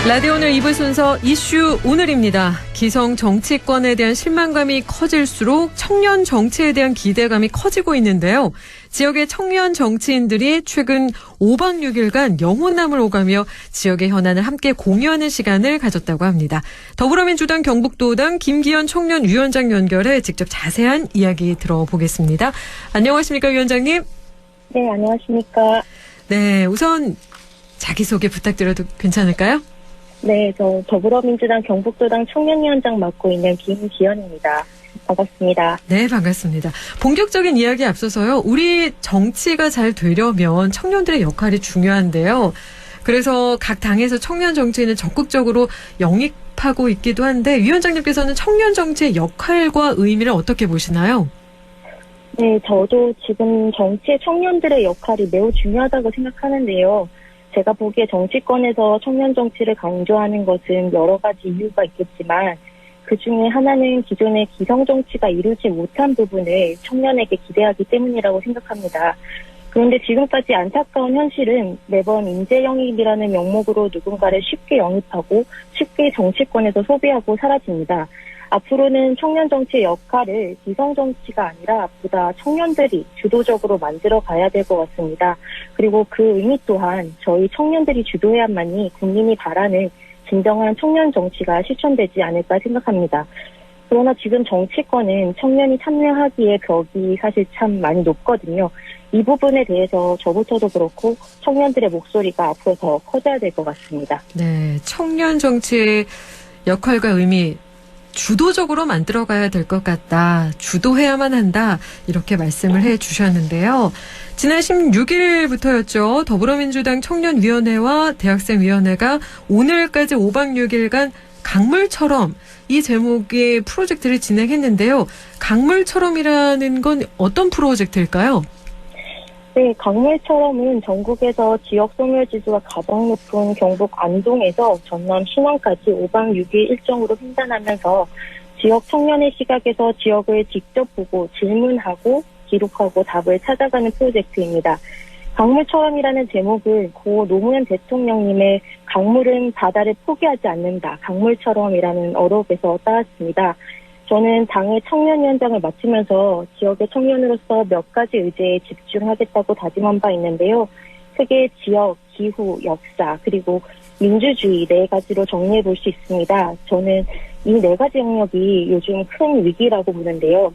라디오 오늘 2부 순서 이슈 오늘입니다. 기성 정치권에 대한 실망감이 커질수록 청년 정치에 대한 기대감이 커지고 있는데요. 지역의 청년 정치인들이 최근 5박 6일간 영혼남을 오가며 지역의 현안을 함께 공유하는 시간을 가졌다고 합니다. 더불어민주당 경북도당 김기현 청년위원장 연결해 직접 자세한 이야기 들어보겠습니다. 안녕하십니까, 위원장님? 네, 안녕하십니까. 네, 우선 자기소개 부탁드려도 괜찮을까요? 네, 저 더불어민주당 경북도당 청년위원장 맡고 있는 김기현입니다. 반갑습니다. 네, 반갑습니다. 본격적인 이야기에 앞서서요. 우리 정치가 잘 되려면 청년들의 역할이 중요한데요. 그래서 각 당에서 청년 정치인을 적극적으로 영입하고 있기도 한데 위원장님께서는 청년 정치의 역할과 의미를 어떻게 보시나요? 네, 저도 지금 정치의 청년들의 역할이 매우 중요하다고 생각하는데요. 제가 보기에 정치권에서 청년 정치를 강조하는 것은 여러 가지 이유가 있겠지만 그중에 하나는 기존의 기성 정치가 이루지 못한 부분을 청년에게 기대하기 때문이라고 생각합니다. 그런데 지금까지 안타까운 현실은 매번 인재 영입이라는 명목으로 누군가를 쉽게 영입하고 쉽게 정치권에서 소비하고 사라집니다. 앞으로는 청년 정치의 역할을 기성 정치가 아니라 보다 청년들이 주도적으로 만들어 가야 될 것 같습니다. 그리고 그 의미 또한 저희 청년들이 주도해야만이 국민이 바라는 진정한 청년 정치가 실천되지 않을까 생각합니다. 그러나 지금 정치권은 청년이 참여하기에 벽이 사실 참 많이 높거든요. 이 부분에 대해서 저부터도 그렇고 청년들의 목소리가 앞으로 더 커져야 될 것 같습니다. 네, 청년 정치의 역할과 의미 주도적으로 만들어가야 될 것 같다. 주도해야만 한다. 이렇게 말씀을 해 주셨는데요. 지난 16일부터였죠. 더불어민주당 청년위원회와 대학생위원회가 오늘까지 5박 6일간 강물처럼 이 제목의 프로젝트를 진행했는데요. 강물처럼이라는 건 어떤 프로젝트일까요? 네, 강물처럼은 전국에서 지역 소멸 지수가 가장 높은 경북 안동에서 전남 신안까지 5박 6일 일정으로 횡단하면서 지역 청년의 시각에서 지역을 직접 보고 질문하고 기록하고 답을 찾아가는 프로젝트입니다. 강물처럼이라는 제목을 고 노무현 대통령님의 강물은 바다를 포기하지 않는다. 강물처럼이라는 어록에서 따왔습니다. 저는 당의 청년위원장을 맡으면서 지역의 청년으로서 몇 가지 의제에 집중하겠다고 다짐한 바 있는데요. 크게 지역, 기후, 역사, 그리고 민주주의 네 가지로 정리해 볼 수 있습니다. 저는 이 네 가지 영역이 요즘 큰 위기라고 보는데요.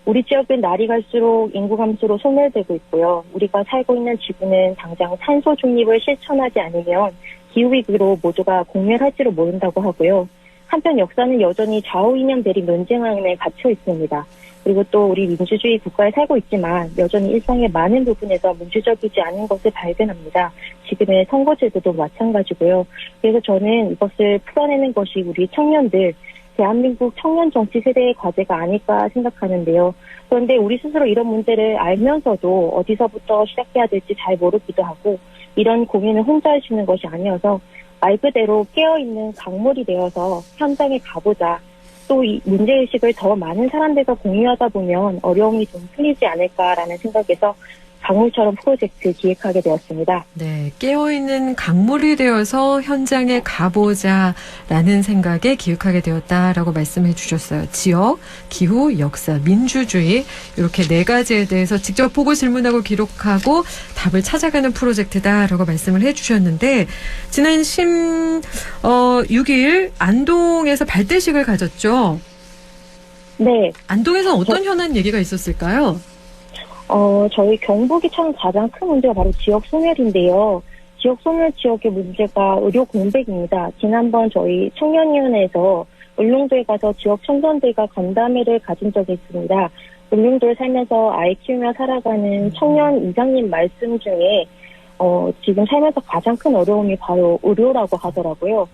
우리 지역은 날이 갈수록 인구 감소로 소멸되고 있고요. 우리가 살고 있는 지구는 당장 탄소 중립을 실천하지 않으면 기후위기로 모두가 공멸할지도 모른다고 하고요. 한편 역사는 여전히 좌우 이념 대립 논쟁 안에 갇혀 있습니다. 그리고 또 우리 민주주의 국가에 살고 있지만 여전히 일상의 많은 부분에서 민주적이지 않은 것을 발견합니다. 지금의 선거제도도 마찬가지고요. 그래서 저는 이것을 풀어내는 것이 우리 청년들, 대한민국 청년 정치 세대의 과제가 아닐까 생각하는데요. 그런데 우리 스스로 이런 문제를 알면서도 어디서부터 시작해야 될지 잘 모르기도 하고 이런 고민을 혼자 할 수 있는 것이 아니어서 말 그대로 깨어있는 강물이 되어서 현장에 가보자. 또 이 문제의식을 더 많은 사람들과 공유하다 보면 어려움이 좀 풀리지 않을까라는 생각에서 강물처럼 프로젝트 기획하게 되었습니다. 네, 깨어있는 강물이 되어서 현장에 가보자라는 생각에 기획하게 되었다라고 말씀해 주셨어요. 지역, 기후, 역사, 민주주의 이렇게 네 가지에 대해서 직접 보고 질문하고 기록하고 답을 찾아가는 프로젝트다라고 말씀을 해 주셨는데 지난 6일 안동에서 발대식을 가졌죠. 네. 안동에서 어떤 현안 얘기가 있었을까요? 저희 경북이 참 가장 큰 문제가 바로 지역 소멸인데요. 지역 소멸 지역의 문제가 의료 공백입니다. 지난번 저희 청년위원회에서 울릉도에 가서 지역 청년들과 간담회를 가진 적이 있습니다. 울릉도에 살면서 아이 키우며 살아가는 청년 이장님 말씀 중에 지금 살면서 가장 큰 어려움이 바로 의료라고 하더라고요.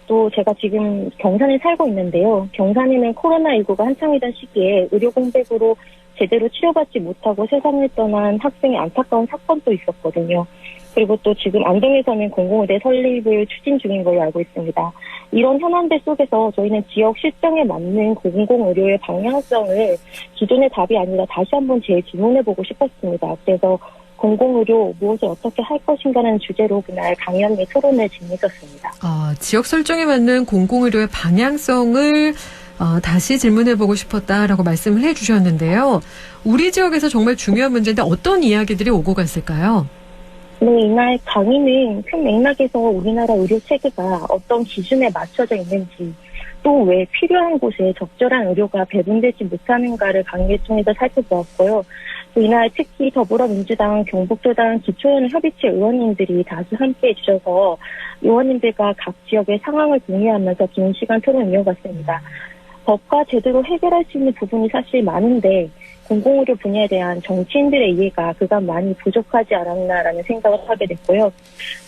또 제가 지금 경산에 살고 있는데요. 경산에는 코로나19가 한창이던 시기에 의료 공백으로 제대로 치료받지 못하고 세상을 떠난 학생의 안타까운 사건도 있었거든요. 그리고 또 지금 안동에서는 공공의대 설립을 추진 중인 걸로 알고 있습니다. 이런 현안들 속에서 저희는 지역 실정에 맞는 공공의료의 방향성을 기존의 답이 아니라 다시 한번 재질문해보고 싶었습니다. 그래서 공공의료 무엇을 어떻게 할 것인가라는 주제로 그날 강연 및 토론을 진행했었습니다. 지역 설정에 맞는 공공의료의 방향성을 다시 질문해보고 싶었다라고 말씀을 해주셨는데요. 우리 지역에서 정말 중요한 문제인데 어떤 이야기들이 오고 갔을까요? 네, 이날 강의는 큰 맥락에서 우리나라 의료 체계가 어떤 기준에 맞춰져 있는지, 또 왜 필요한 곳에 적절한 의료가 배분되지 못하는가를 강의를 통해서 살펴보았고요. 또 이날 특히 더불어민주당 경북도당 기초위원 협의체 의원님들이 다수 함께해 주셔서 의원님들과 각 지역의 상황을 공유하면서 긴 시간 토론 이어갔습니다. 법과 제도로 해결할 수 있는 부분이 사실 많은데 공공의료 분야에 대한 정치인들의 이해가 그간 많이 부족하지 않았나라는 생각을 하게 됐고요.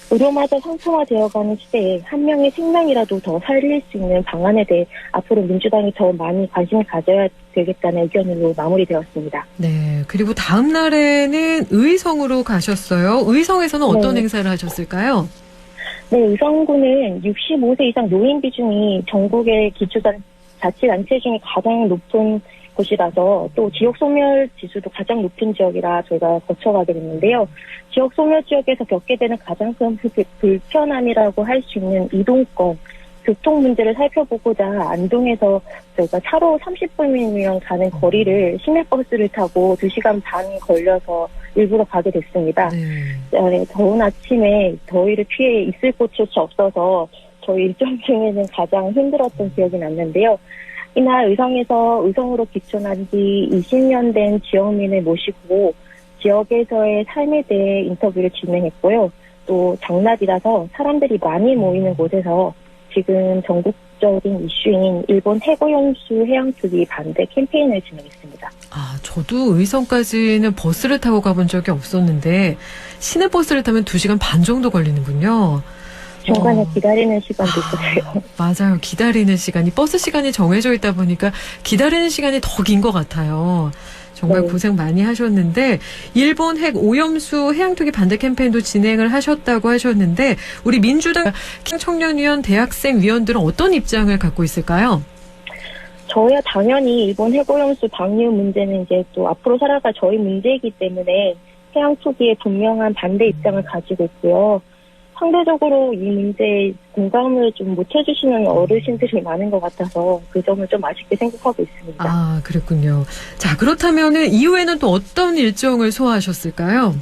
의료마저 상품화되어가는 시대에 한 명의 생명이라도 더 살릴 수 있는 방안에 대해 앞으로 민주당이 더 많이 관심을 가져야 되겠다는 의견으로 마무리되었습니다. 네, 그리고 다음 날에는 의성으로 가셨어요. 의성에서는 어떤 네. 행사를 하셨을까요? 네, 의성구는 65세 이상 노인 비중이 전국의 자치단체 중에 가장 높은 곳이라서 또 지역 소멸 지수도 가장 높은 지역이라 저희가 거쳐가게 됐는데요. 지역 소멸 지역에서 겪게 되는 가장 큰 불편함이라고 할 수 있는 이동권, 교통 문제를 살펴보고자 안동에서 저희가 차로 30분이면 가는 거리를 시내버스를 타고 2시간 반 걸려서 일부러 가게 됐습니다. 네. 더운 아침에 더위를 피해 있을 곳조차 없어서 저희 일정 중에는 가장 힘들었던 기억이 났는데요. 이날 의성으로 기촌한 지 20년 된 지역민을 모시고 지역에서의 삶에 대해 인터뷰를 진행했고요. 또 장날이라서 사람들이 많이 모이는 곳에서 지금 전국적인 이슈인 일본 해고용수 해양 투기 반대 캠페인을 진행했습니다. 저도 의성까지는 버스를 타고 가본 적이 없었는데 시내버스를 타면 2시간 반 정도 걸리는군요. 중간에 기다리는 시간도 있었어요. 맞아요. 기다리는 시간이 버스 시간이 정해져 있다 보니까 기다리는 시간이 더 긴 것 같아요. 정말 네. 고생 많이 하셨는데 일본 핵 오염수 해양투기 반대 캠페인도 진행을 하셨다고 하셨는데 우리 민주당 청년위원 대학생 위원들은 어떤 입장을 갖고 있을까요? 저야 당연히 일본 해고용수 방류 문제는 이제 또 앞으로 살아갈 저희 문제이기 때문에 해양 투기에 분명한 반대 입장을 가지고 있고요. 상대적으로 이 문제에 공감을 좀 못 해주시는 어르신들이 많은 것 같아서 그 점을 좀 아쉽게 생각하고 있습니다. 그랬군요. 자, 그렇다면은 이후에는 또 어떤 일정을 소화하셨을까요?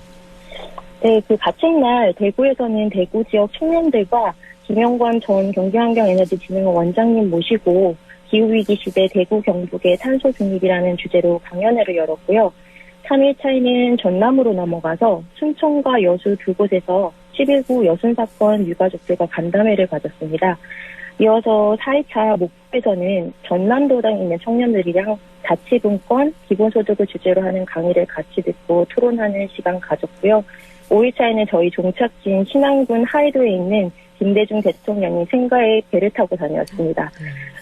네, 같은 날 대구에서는 대구 지역 청년들과 김영관 전 경기환경에너지진흥원 원장님 모시고 기후위기 시대 대구 경북의 탄소 중립이라는 주제로 강연회를 열었고요. 3일차에는 전남으로 넘어가서 순천과 여수 두 곳에서 11구 여순 사건 유가족들과 간담회를 가졌습니다. 이어서 4일차 목포에서는 전남도당에 있는 청년들이랑 자치분권, 기본소득을 주제로 하는 강의를 같이 듣고 토론하는 시간 가졌고요. 5일차에는 저희 종착지인 신안군 하이도에 있는 김대중 대통령이 생가에 배를 타고 다녔습니다.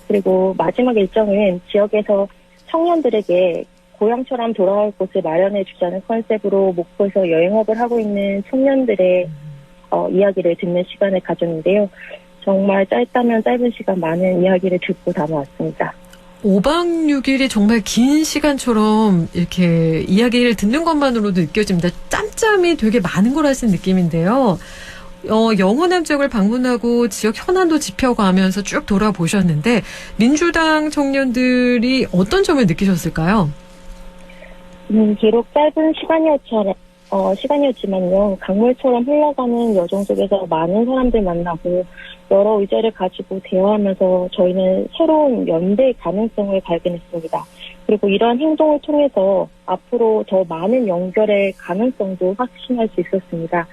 그리고 마지막 일정은 지역에서 청년들에게 고향처럼 돌아갈 곳을 마련해 주자는 컨셉으로 목포에서 여행업을 하고 있는 청년들의 이야기를 듣는 시간을 가졌는데요. 정말 짧다면 짧은 시간 많은 이야기를 듣고 담아왔습니다. 5박 6일이 정말 긴 시간처럼 이렇게 이야기를 듣는 것만으로도 느껴집니다. 짬짬이 되게 많은 걸 하신 느낌인데요. 영호남 지역을 방문하고 지역 현안도 짚어가면서 쭉 돌아보셨는데 민주당 청년들이 어떤 점을 느끼셨을까요? 비록 짧은 시간이었지만요. 강물처럼 흘러가는 여정 속에서 많은 사람들 만나고 여러 의제를 가지고 대화하면서 저희는 새로운 연대의 가능성을 발견했습니다. 그리고 이러한 행동을 통해서 앞으로 더 많은 연결의 가능성도 확신할 수 있었습니다.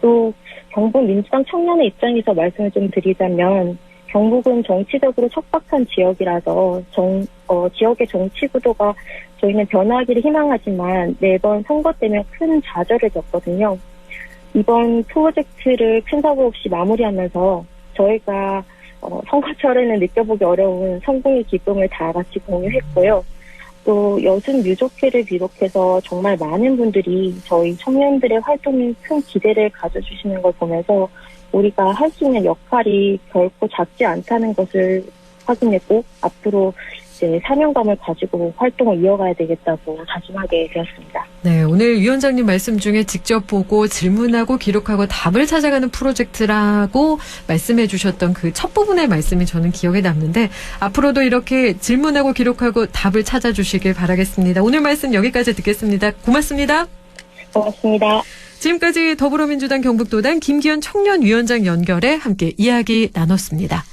또 경북 민주당 청년의 입장에서 말씀을 좀 드리자면 경북은 정치적으로 척박한 지역이라서 지역의 정치 구도가 저희는 변화하기를 희망하지만 매번 선거 때문에 큰 좌절을 겪거든요. 이번 프로젝트를 큰 사고 없이 마무리하면서 저희가 선거철에는 느껴보기 어려운 성공의 기쁨을 다 같이 공유했고요. 또 여순 유족회를 비롯해서 정말 많은 분들이 저희 청년들의 활동에 큰 기대를 가져주시는 걸 보면서 우리가 할 수 있는 역할이 결코 작지 않다는 것을 확인했고 앞으로 이제 사명감을 가지고 활동을 이어가야 되겠다고 다짐하게 되었습니다. 네, 오늘 위원장님 말씀 중에 직접 보고 질문하고 기록하고 답을 찾아가는 프로젝트라고 말씀해 주셨던 그 첫 부분의 말씀이 저는 기억에 남는데 앞으로도 이렇게 질문하고 기록하고 답을 찾아주시길 바라겠습니다. 오늘 말씀 여기까지 듣겠습니다. 고맙습니다. 고맙습니다. 지금까지 더불어민주당 경북도당 김기현 청년위원장 연결해 함께 이야기 나눴습니다.